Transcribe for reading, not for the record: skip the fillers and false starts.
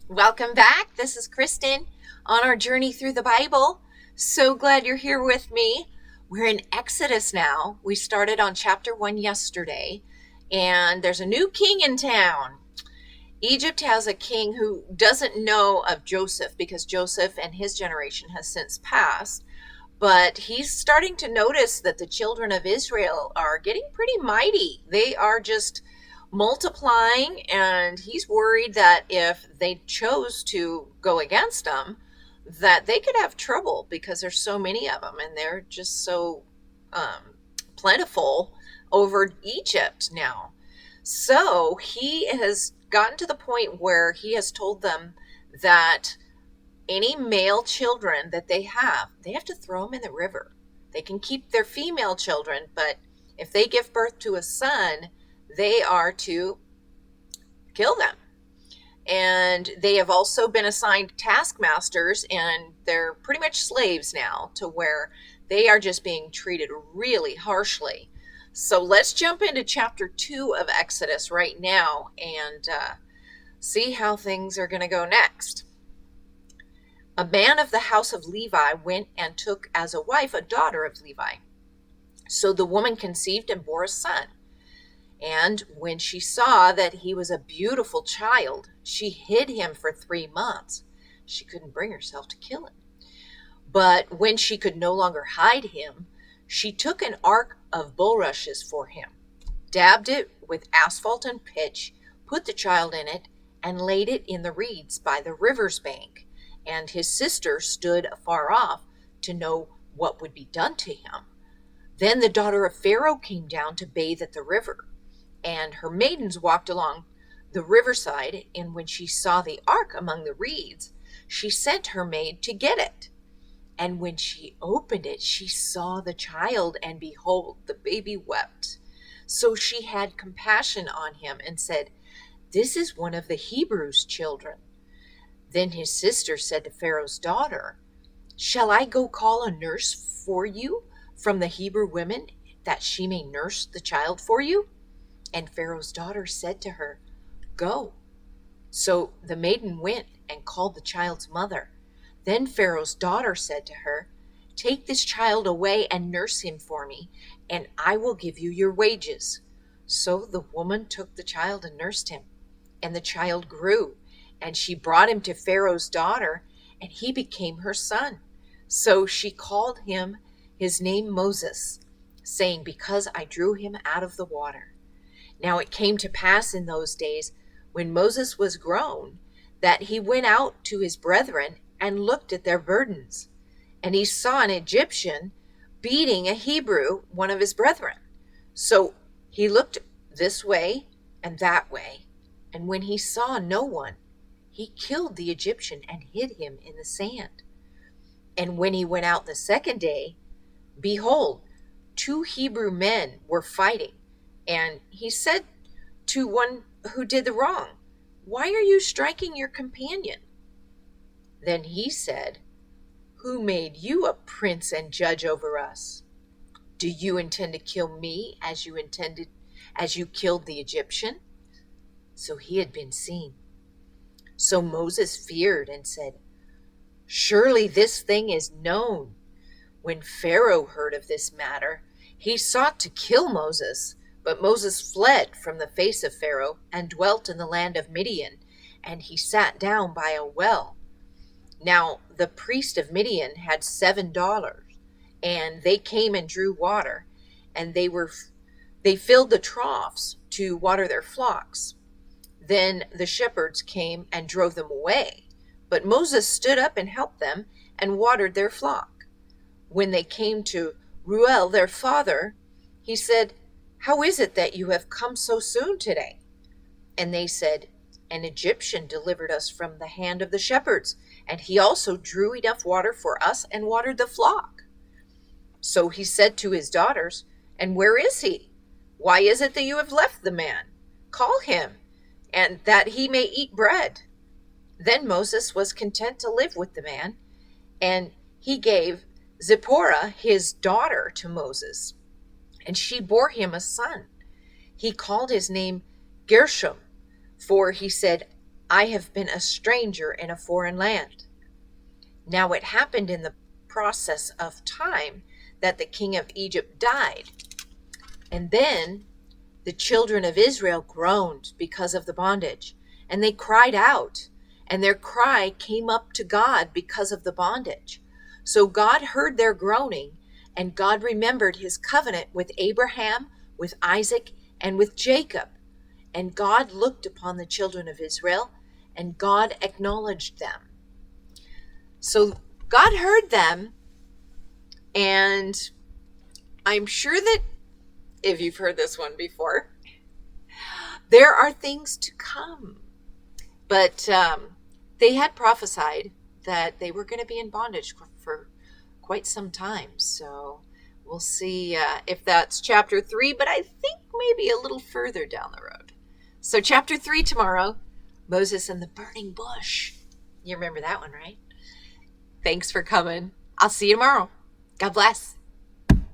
Welcome back. This is Kristen on our journey through the Bible. So glad you're here with me. We're in Exodus now. We started on chapter 1 yesterday, and there's a new king in town. Egypt has a king who doesn't know of Joseph because Joseph and his generation has since passed. But he's starting to notice that the children of Israel are getting pretty mighty. They are just multiplying, and he's worried that if they chose to go against them, that they could have trouble because there's so many of them and they're just so plentiful over Egypt now. So he has gotten to the point where he has told them that any male children that they have to throw them in the river. They can keep their female children, but if they give birth to a son, they are to kill them. And they have also been assigned taskmasters, and they're pretty much slaves now, to where they are just being treated really harshly. So let's jump into chapter 2 of Exodus right now and see how things are going to go next. A man of the house of Levi went and took as a wife a daughter of Levi. So the woman conceived and bore a son. And when she saw that he was a beautiful child, she hid him for 3 months. She couldn't bring herself to kill him. But when she could no longer hide him, she took an ark of bulrushes for him, dabbed it with asphalt and pitch, put the child in it, and laid it in the reeds by the river's bank. And his sister stood afar off to know what would be done to him. Then the daughter of Pharaoh came down to bathe at the river, and her maidens walked along the riverside, and when she saw the ark among the reeds, she sent her maid to get it. And when she opened it, she saw the child, and behold, the baby wept. So she had compassion on him and said, "This is one of the Hebrews' children." Then his sister said to Pharaoh's daughter, "Shall I go call a nurse for you from the Hebrew women, that she may nurse the child for you?" And Pharaoh's daughter said to her, "Go." So the maiden went and called the child's mother. Then Pharaoh's daughter said to her, "Take this child away and nurse him for me, and I will give you your wages." So the woman took the child and nursed him, and the child grew. And she brought him to Pharaoh's daughter, and he became her son. So she called him his name Moses, saying, "Because I drew him out of the water." Now it came to pass in those days, when Moses was grown, that he went out to his brethren and looked at their burdens. And he saw an Egyptian beating a Hebrew, one of his brethren. So he looked this way and that way, and when he saw no one, he killed the Egyptian and hid him in the sand. And when he went out the second day, behold, 2 Hebrew men were fighting. And he said to one who did the wrong, "Why are you striking your companion?" Then he said, "Who made you a prince and judge over us? Do you intend to kill me as you killed the Egyptian?" So he had been seen. So Moses feared and said, "Surely this thing is known." When Pharaoh heard of this matter, he sought to kill Moses, but Moses fled from the face of Pharaoh and dwelt in the land of Midian, and he sat down by a well. Now the priest of Midian had 7 daughters, and they came and drew water, and they filled the troughs to water their flocks. Then the shepherds came and drove them away. But Moses stood up and helped them and watered their flock. When they came to Reuel, their father, he said, "How is it that you have come so soon today?" And they said, "An Egyptian delivered us from the hand of the shepherds, and he also drew enough water for us and watered the flock." So he said to his daughters, "And where is he? Why is it that you have left the man? Call him, and that he may eat bread." Then Moses was content to live with the man, and he gave Zipporah his daughter to Moses, and she bore him a son. He called his name Gershom, for he said, I have been a stranger in a foreign land. Now it happened in the process of time that the king of Egypt died. And then the children of Israel groaned because of the bondage, and they cried out, and their cry came up to God because of the bondage. So God heard their groaning, and God remembered his covenant with Abraham, with Isaac, and with Jacob. And God looked upon the children of Israel, and God acknowledged them. So God heard them, and I'm sure that if you've heard this one before, there are things to come. But they had prophesied that they were going to be in bondage for quite some time. So we'll see if that's chapter 3, but I think maybe a little further down the road. So chapter 3 tomorrow, Moses and the burning bush. You remember that one, right? Thanks for coming. I'll see you tomorrow. God bless.